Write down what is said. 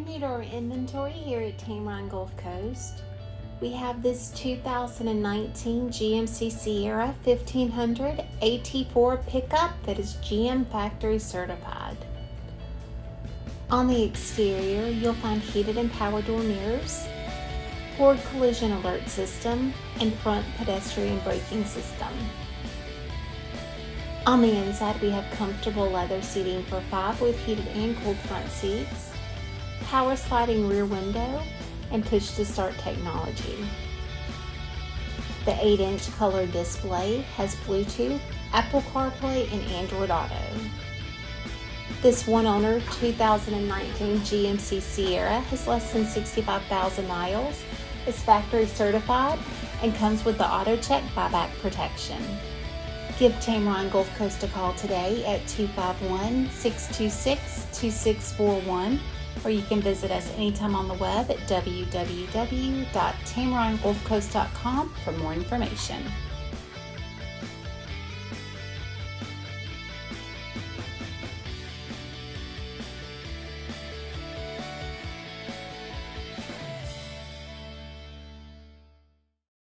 We're new to our inventory here at Tameron Gulf Coast. We have this 2019 GMC Sierra 1500 AT4 pickup that is GM factory certified. On the exterior, you'll find heated and power door mirrors, forward collision alert system, and front pedestrian braking system. On the inside, we have comfortable leather seating for 5 with heated and cooled front seats, power sliding rear window, and push to start technology. The 8-inch color display has Bluetooth, Apple CarPlay, and Android Auto. This one-owner 2019 GMC Sierra has less than 65,000 miles, is factory certified, and comes with the AutoCheck Buyback Protection. Give Tameron Gulf Coast a call today at 251-626-2641, or you can visit us anytime on the web at www.tamerongulfcoast.com for more information.